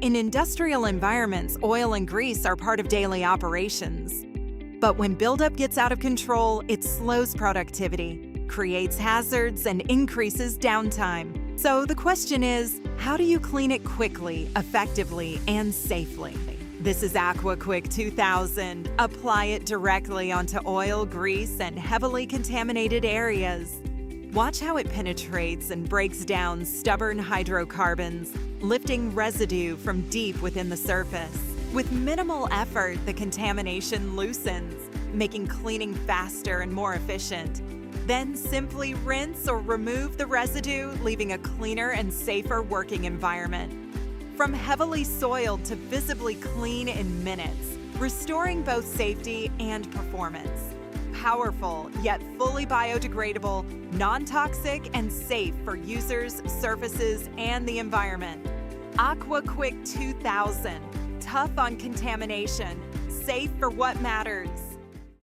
In industrial environments, oil and grease are part of daily operations. But when buildup gets out of control, it slows productivity, creates hazards, and increases downtime. So the question is, how do you clean it quickly, effectively, and safely? This is AQUAQUICK 2000. Apply it directly onto oil, grease, and heavily contaminated areas. Watch how it penetrates and breaks down stubborn hydrocarbons, lifting residue from deep within the surface. With minimal effort, the contamination loosens, making cleaning faster and more efficient. Then simply rinse or remove the residue, leaving a cleaner and safer working environment. From heavily soiled to visibly clean in minutes, restoring both safety and performance. Powerful, yet fully biodegradable, non-toxic, and safe for users, surfaces, and the environment. AQUAQUICK 2000. Tough on contamination, safe for what matters.